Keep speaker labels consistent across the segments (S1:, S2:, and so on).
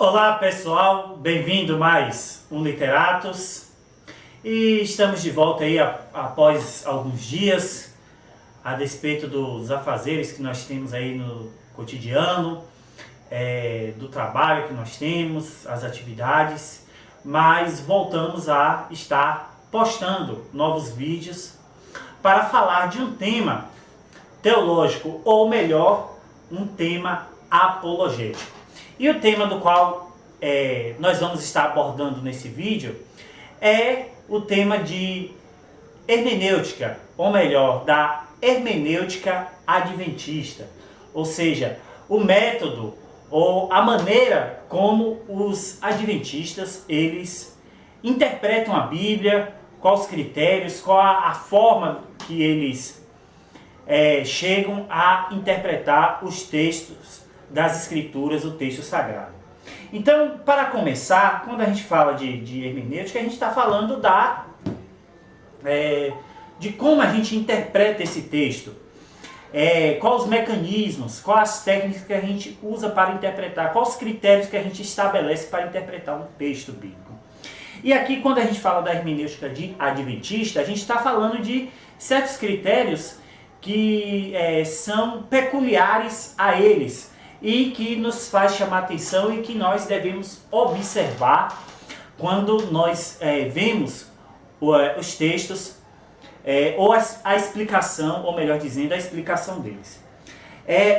S1: Olá pessoal, bem-vindo mais um Literatos e estamos de volta aí após alguns dias a despeito dos afazeres que nós temos aí no cotidiano, do trabalho que nós temos, as atividades, mas voltamos a estar postando novos vídeos para falar de um tema teológico, ou melhor, um tema apologético. E o tema do qual nós vamos estar abordando nesse vídeo é o tema de hermenêutica, ou melhor, da hermenêutica adventista. Ou seja, o método ou a maneira como os adventistas eles interpretam a Bíblia, quais os critérios, qual a forma que eles chegam a interpretar os textos das Escrituras, o texto sagrado. Então, para começar, quando a gente fala de hermenêutica, a gente está falando de como a gente interpreta esse texto, quais os mecanismos, quais as técnicas que a gente usa para interpretar, quais os critérios que a gente estabelece para interpretar um texto bíblico. E aqui, quando a gente fala da hermenêutica adventista, a gente está falando de certos critérios que são peculiares a eles e que nos faz chamar atenção e que nós devemos observar quando nós vemos os textos ou a explicação, ou melhor dizendo, a explicação deles.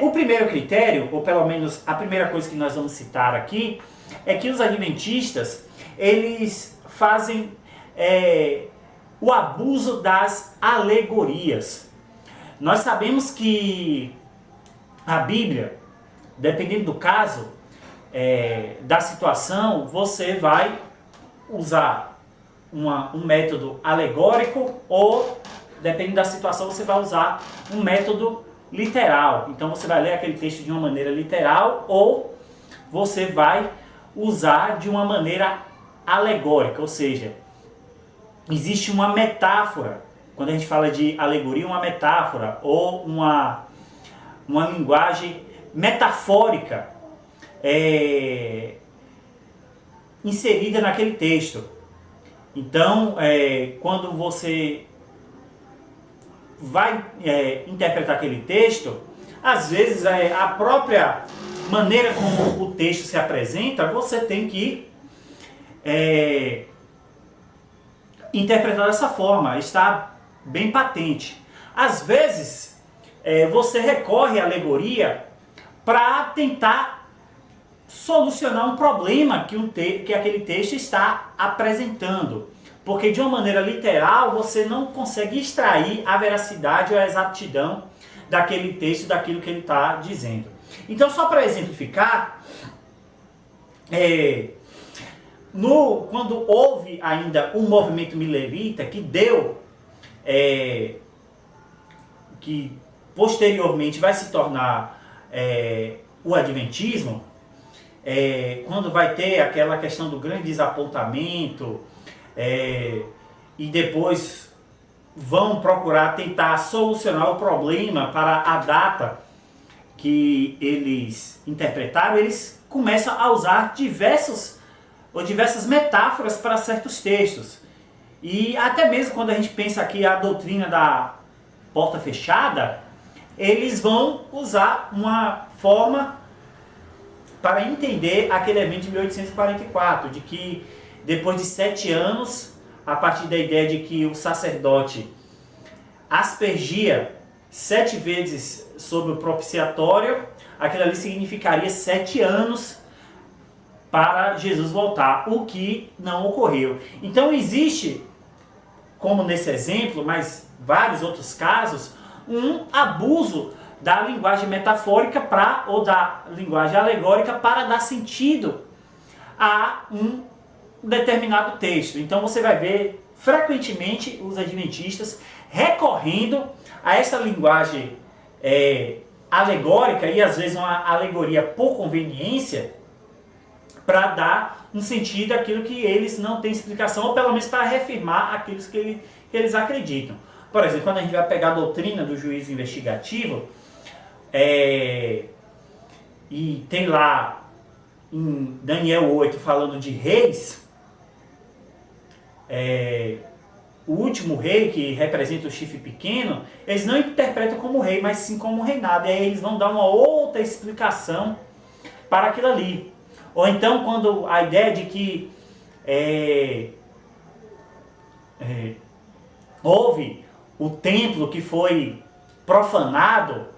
S1: O primeiro critério, ou pelo menos a primeira coisa que nós vamos citar aqui, é que os adventistas, eles fazem o abuso das alegorias. Nós sabemos que a Bíblia, dependendo do caso, da situação, você vai usar um método alegórico ou, dependendo da situação, você vai usar um método literal. Então você vai ler aquele texto de uma maneira literal ou você vai usar de uma maneira alegórica, ou seja, existe uma metáfora. Quando a gente fala de alegoria, uma metáfora ou uma linguagem metafórica inserida naquele texto. Então, quando você vai interpretar aquele texto, às vezes a própria maneira como o texto se apresenta, você tem que interpretar dessa forma, está bem patente. Às vezes, você recorre à alegoria para tentar solucionar um problema que aquele texto está apresentando. Porque de uma maneira literal, você não consegue extrair a veracidade ou a exatidão daquele texto, daquilo que ele está dizendo. Então, só para exemplificar, quando houve ainda um movimento milerita que posteriormente vai se tornar o adventismo, quando vai ter aquela questão do grande desapontamento, e depois vão procurar tentar solucionar o problema para a data que eles interpretaram, eles começam a usar diversas metáforas para certos textos. E até mesmo quando a gente pensa aqui a doutrina da porta fechada, eles vão usar uma forma para entender aquele evento de 1844, de que depois de 7 anos, a partir da ideia de que o sacerdote aspergia 7 vezes sobre o propiciatório, aquilo ali significaria 7 anos para Jesus voltar, o que não ocorreu. Então existe, como nesse exemplo, mas vários outros casos, um abuso da linguagem metafórica ou da linguagem alegórica para dar sentido a um determinado texto. Então você vai ver frequentemente os adventistas recorrendo a essa linguagem alegórica e às vezes uma alegoria por conveniência para dar um sentido àquilo que eles não têm explicação, ou pelo menos para reafirmar aquilo que eles acreditam. Por exemplo, quando a gente vai pegar a doutrina do juízo investigativo, e tem lá em Daniel 8, falando de reis, o último rei, que representa o chifre pequeno, eles não interpretam como rei, mas sim como reinado. E aí eles vão dar uma outra explicação para aquilo ali. Ou então, quando a ideia de que houve o templo que foi profanado,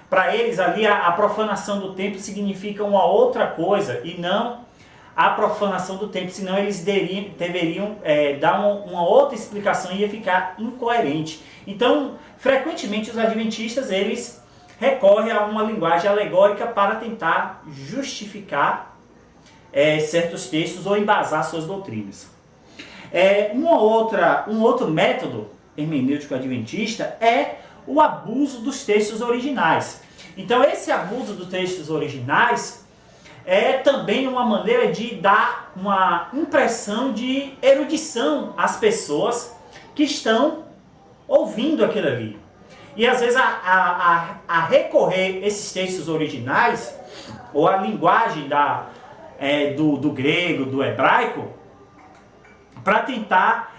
S1: para eles ali a profanação do templo significa uma outra coisa e não a profanação do templo, senão eles deveriam dar uma outra explicação e ia ficar incoerente. Então, frequentemente os adventistas eles recorrem a uma linguagem alegórica para tentar justificar certos textos ou embasar suas doutrinas. Um outro método hermenêutico adventista é o abuso dos textos originais. Então esse abuso dos textos originais é também uma maneira de dar uma impressão de erudição às pessoas que estão ouvindo aquilo ali. E às vezes a recorrer esses textos originais, ou a linguagem do grego, do hebraico, para tentar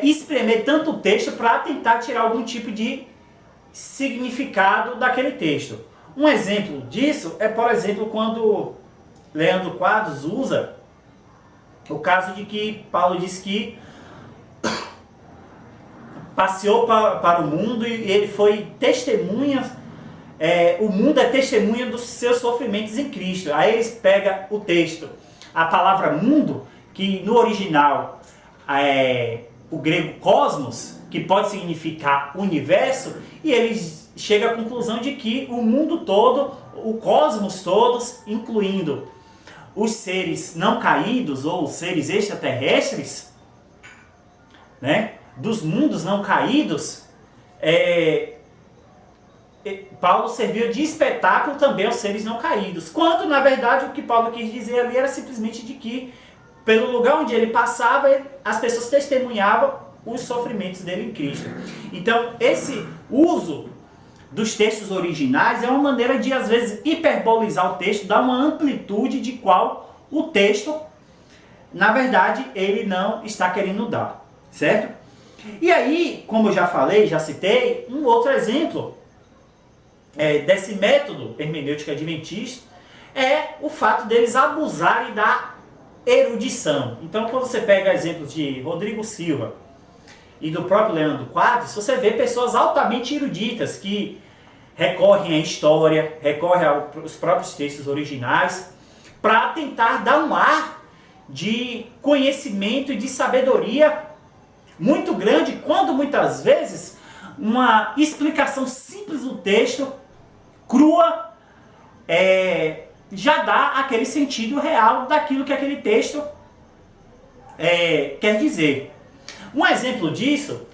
S1: espremer tanto o texto para tentar tirar algum tipo de significado daquele texto. Um exemplo disso é, por exemplo, quando Leandro Quadros usa o caso de que Paulo diz que passeou para o mundo e ele foi testemunha, o mundo é testemunha dos seus sofrimentos em Cristo. Aí eles pegam o texto, a palavra mundo, que no original o grego cosmos, que pode significar universo, e eles chegam à conclusão de que o mundo todo, o cosmos todos, incluindo os seres não caídos ou os seres extraterrestres, né, dos mundos não caídos, Paulo serviu de espetáculo também aos seres não caídos, quando na verdade o que Paulo quis dizer ali era simplesmente de que pelo lugar onde ele passava, as pessoas testemunhavam os sofrimentos dele em Cristo. Então, esse uso dos textos originais é uma maneira de, às vezes, hiperbolizar o texto, dar uma amplitude de qual o texto, na verdade, ele não está querendo dar, certo? E aí, como eu já falei, já citei, um outro exemplo desse método hermenêutico adventista é o fato deles abusarem da erudição. Então, quando você pega exemplos de Rodrigo Silva e do próprio Leandro Quadros, você vê pessoas altamente eruditas que recorrem à história, recorrem aos próprios textos originais para tentar dar um ar de conhecimento e de sabedoria muito grande, quando muitas vezes uma explicação simples do texto, crua, já dá aquele sentido real daquilo que aquele texto quer dizer. Um exemplo disso,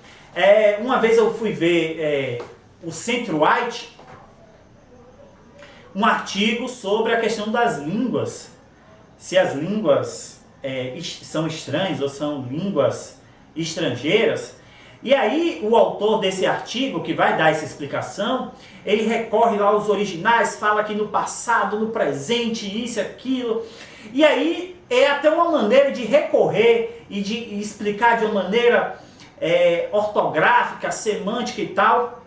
S1: uma vez eu fui ver o Centro-White, um artigo sobre a questão das línguas, se as línguas são estranhas ou são línguas estrangeiras. E aí o autor desse artigo, que vai dar essa explicação, ele recorre lá aos originais, fala que no passado, no presente, isso e aquilo. E aí é até uma maneira de recorrer e de explicar de uma maneira ortográfica, semântica e tal,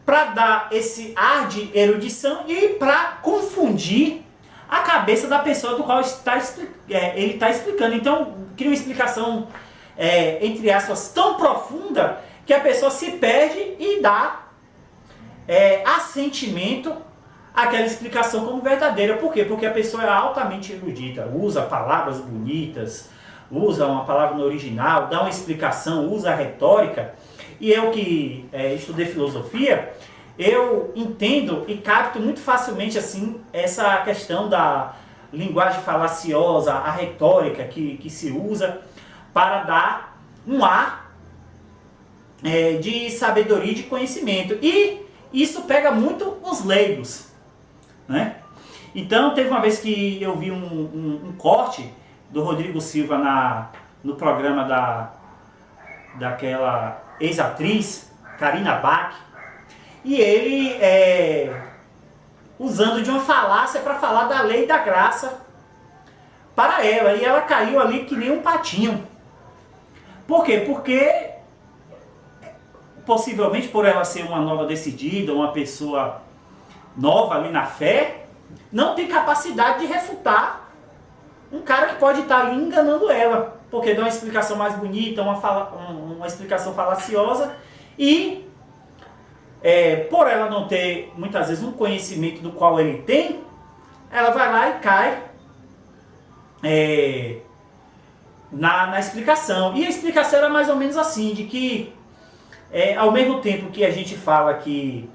S1: para dar esse ar de erudição e para confundir a cabeça da pessoa do qual ele está explicando. Então, cria uma explicação, entre aspas, tão profunda que a pessoa se perde e dá assentimento àquela explicação como verdadeira. Por quê? Porque a pessoa é altamente erudita, usa palavras bonitas, usa uma palavra no original, dá uma explicação, usa a retórica. E eu que estudei filosofia, eu entendo e capto muito facilmente assim essa questão da linguagem falaciosa, a retórica que se usa para dar um ar de sabedoria e de conhecimento. E isso pega muito os leigos, né? Então teve uma vez que eu vi um corte do Rodrigo Silva no programa daquela ex-atriz Karina Bach, e ele usando de uma falácia para falar da lei da graça para ela, e ela caiu ali que nem um patinho. Por quê? Porque possivelmente por ela ser uma nova decidida, uma pessoa nova ali na fé, não tem capacidade de refutar um cara que pode estar ali enganando ela, porque dá uma explicação mais bonita, uma explicação falaciosa, e por ela não ter muitas vezes um conhecimento do qual ele tem, ela vai lá e cai na explicação. E a explicação era mais ou menos assim, de que ao mesmo tempo que a gente fala que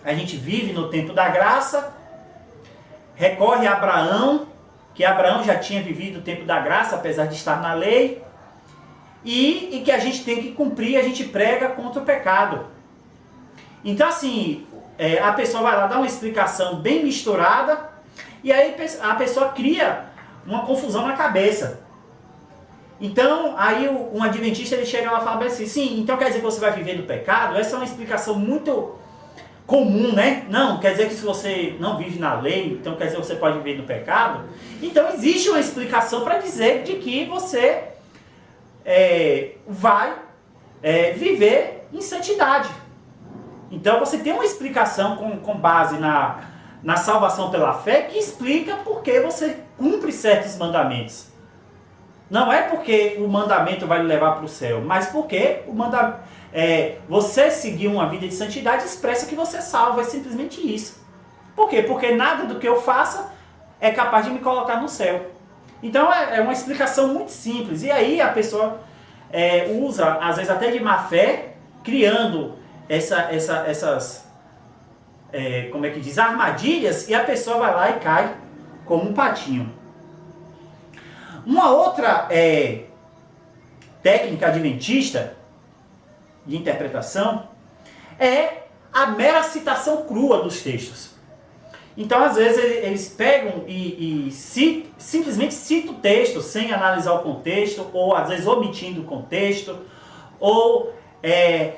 S1: a gente vive no tempo da graça, recorre a Abraão, que Abraão já tinha vivido o tempo da graça, apesar de estar na lei, e que a gente tem que cumprir, a gente prega contra o pecado. Então assim, a pessoa vai lá dar uma explicação bem misturada, e aí a pessoa cria uma confusão na cabeça. Então, aí um adventista ele chega lá e fala assim, sim, então quer dizer que você vai viver no pecado? Essa é uma explicação muito comum, né? Não, quer dizer que se você não vive na lei, então quer dizer que você pode viver no pecado? Então existe uma explicação para dizer de que você vai viver em santidade. Então você tem uma explicação com base na salvação pela fé que explica por que você cumpre certos mandamentos. Não é porque o mandamento vai lhe levar para o céu, mas porque você seguir uma vida de santidade expressa que você é salvo, é simplesmente isso. Por quê? Porque nada do que eu faça é capaz de me colocar no céu. Então é uma explicação muito simples. E aí a pessoa usa, às vezes até de má fé, criando essas como é que diz, armadilhas, e a pessoa vai lá e cai como um patinho. Uma outra técnica adventista de interpretação é a mera citação crua dos textos. Então, às vezes, eles pegam e simplesmente citam o texto sem analisar o contexto, ou às vezes omitindo o contexto, ou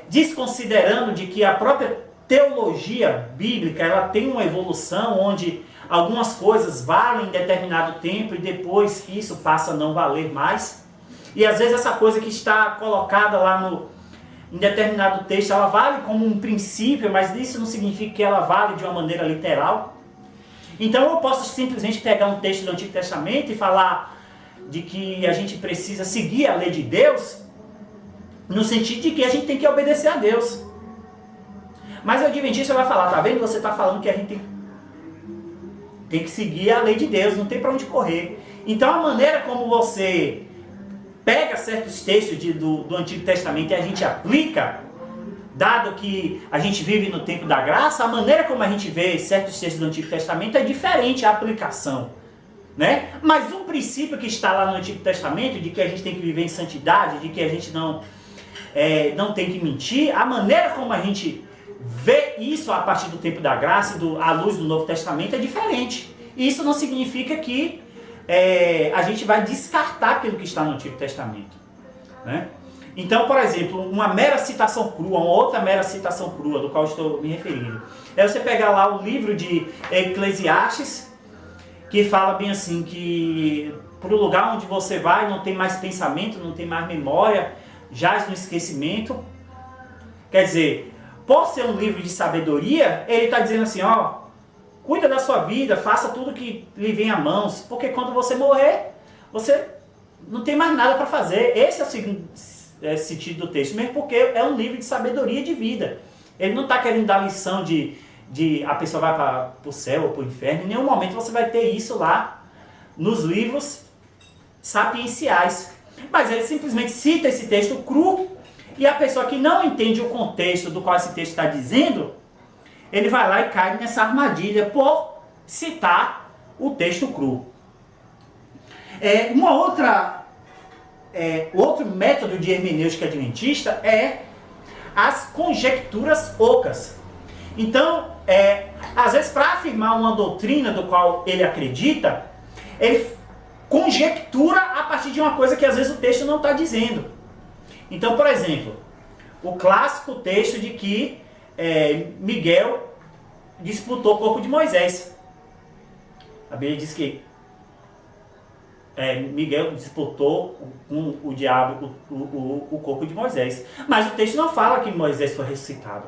S1: desconsiderando de que a própria teologia bíblica ela tem uma evolução onde algumas coisas valem em determinado tempo e depois isso passa a não valer mais. E às vezes essa coisa que está colocada lá em determinado texto, ela vale como um princípio, mas isso não significa que ela vale de uma maneira literal. Então eu posso simplesmente pegar um texto do Antigo Testamento e falar de que a gente precisa seguir a lei de Deus, no sentido de que a gente tem que obedecer a Deus. Mas o adventista vai falar, tá vendo? Você está falando que a gente tem que seguir a lei de Deus, não tem para onde correr. Então a maneira como você pega certos textos do Antigo Testamento e a gente aplica, dado que a gente vive no tempo da graça, a maneira como a gente vê certos textos do Antigo Testamento é diferente a aplicação, né? Mas um princípio que está lá no Antigo Testamento, de que a gente tem que viver em santidade, de que a gente não tem que mentir, a maneira como a gente vê isso a partir do tempo da graça, à luz do Novo Testamento, é diferente. Isso não significa que a gente vai descartar aquilo que está no Antigo Testamento, né? Então, por exemplo, uma mera citação crua, uma outra mera citação crua, do qual estou me referindo, é você pegar lá o livro de Eclesiastes, que fala bem assim, que para o lugar onde você vai não tem mais pensamento, não tem mais memória, jaz no esquecimento. Quer dizer, por ser um livro de sabedoria, ele está dizendo assim, ó, cuida da sua vida, faça tudo que lhe vem à mãos, porque quando você morrer, você não tem mais nada para fazer. Esse é o segundo sentido do texto, mesmo porque é um livro de sabedoria de vida. Ele não está querendo dar lição de a pessoa vai para o céu ou para o inferno. Em nenhum momento você vai ter isso lá nos livros sapienciais. Mas ele simplesmente cita esse texto cru, e a pessoa que não entende o contexto do qual esse texto está dizendo, ele vai lá e cai nessa armadilha por citar o texto cru. Outro método de hermenêutica adventista é as conjecturas ocas. Então, às vezes, para afirmar uma doutrina do qual ele acredita, ele conjectura a partir de uma coisa que às vezes o texto não está dizendo. Então, por exemplo, o clássico texto de que Miguel disputou o corpo de Moisés. A Bíblia diz que Miguel disputou com o diabo o corpo de Moisés. Mas o texto não fala que Moisés foi ressuscitado.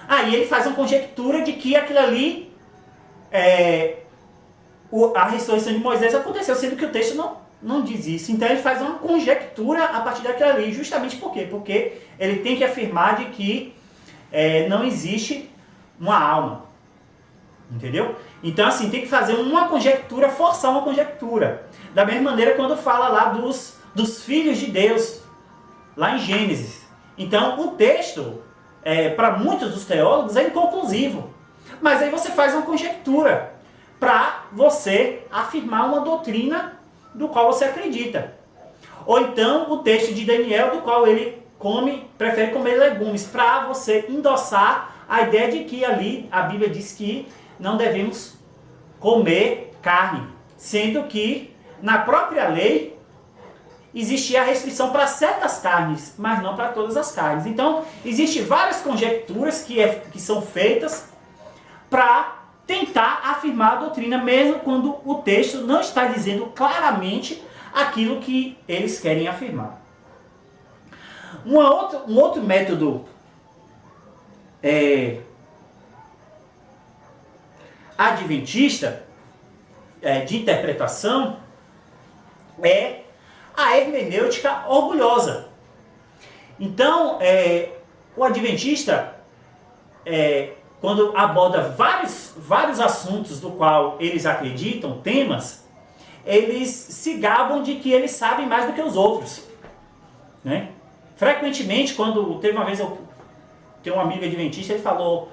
S1: Aí ele faz uma conjectura de que aquilo ali, a ressurreição de Moisés aconteceu, sendo que o texto não diz isso. Então ele faz uma conjectura a partir daquilo ali. Justamente por quê? Porque ele tem que afirmar de que não existe uma alma. Entendeu? Então assim, tem que fazer uma conjectura, forçar uma conjectura. Da mesma maneira quando fala lá dos filhos de Deus, lá em Gênesis. Então o texto, para muitos dos teólogos, é inconclusivo. Mas aí você faz uma conjectura para você afirmar uma doutrina do qual você acredita. Ou então o texto de Daniel, do qual ele prefere comer legumes, para você endossar a ideia de que ali a Bíblia diz que não devemos comer carne, sendo que na própria lei existia a restrição para certas carnes, mas não para todas as carnes. Então, existem várias conjecturas que são feitas para tentar afirmar a doutrina, mesmo quando o texto não está dizendo claramente aquilo que eles querem afirmar. Um outro método adventista de interpretação é a hermenêutica orgulhosa. Então, o adventista, quando aborda vários assuntos do qual eles acreditam, temas, eles se gabam de que eles sabem mais do que os outros, né? Frequentemente, quando teve uma vez, eu tenho um amigo adventista, ele falou,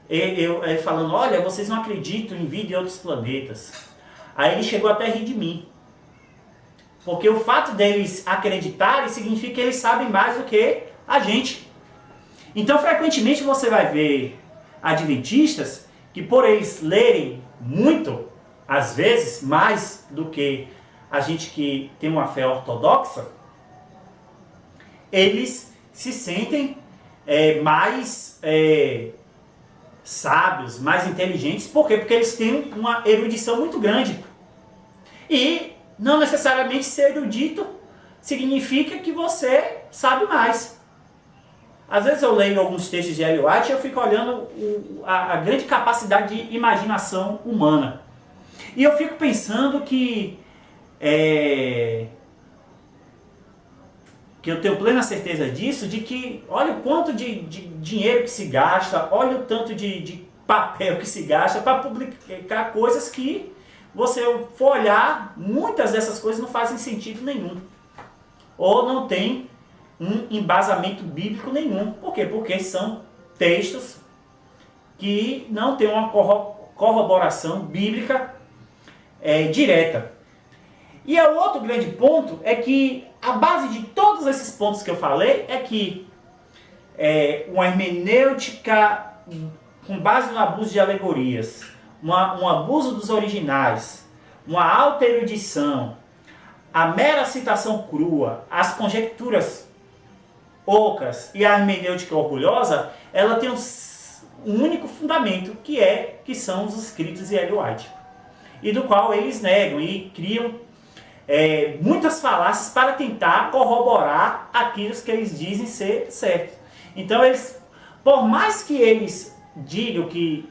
S1: ele falando, olha, vocês não acreditam em vida em outros planetas. Aí ele chegou até a rir de mim. Porque o fato deles acreditarem significa que eles sabem mais do que a gente. Então, frequentemente você vai ver adventistas que, por eles lerem muito, às vezes mais do que a gente que tem uma fé ortodoxa, eles se sentem mais sábios, mais inteligentes. Por quê? Porque eles têm uma erudição muito grande. E não necessariamente ser erudito significa que você sabe mais. Às vezes eu leio alguns textos de Ellen White e eu fico olhando a grande capacidade de imaginação humana. E eu fico pensando que eu tenho plena certeza disso, de que olha o quanto de dinheiro que se gasta, olha o tanto de papel que se gasta para publicar coisas que, você for olhar, muitas dessas coisas não fazem sentido nenhum. Ou não tem um embasamento bíblico nenhum. Por quê? Porque são textos que não têm uma corroboração bíblica direta. E o outro grande ponto é que a base de todos esses pontos que eu falei é que uma hermenêutica com base no abuso de alegorias, um abuso dos originais, uma alta erudição, a mera citação crua, as conjecturas ocas e a hermenêutica orgulhosa, ela tem um único fundamento, que são os escritos de Ellen White, e do qual eles negam e criam muitas falácias para tentar corroborar aquilo que eles dizem ser certo. Então, por mais que eles digam que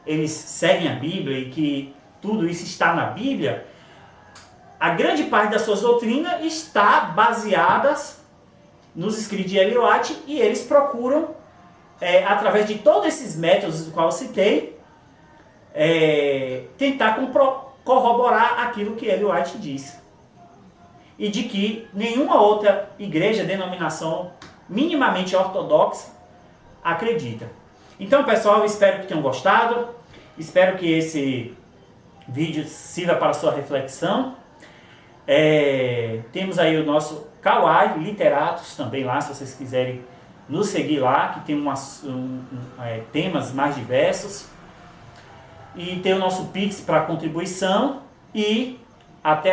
S1: eles seguem a Bíblia e que tudo isso está na Bíblia, a grande parte das suas doutrinas está baseadas nos escritos de Ellen White, e eles procuram, através de todos esses métodos do qual eu citei, tentar corroborar aquilo que Ellen White diz. E de que nenhuma outra igreja, denominação minimamente ortodoxa acredita. Então, pessoal, eu espero que tenham gostado. Espero que esse vídeo sirva para a sua reflexão. Temos aí o nosso Kawai Literatos também lá, se vocês quiserem nos seguir lá, que tem temas mais diversos. E tem o nosso Pix para contribuição. E até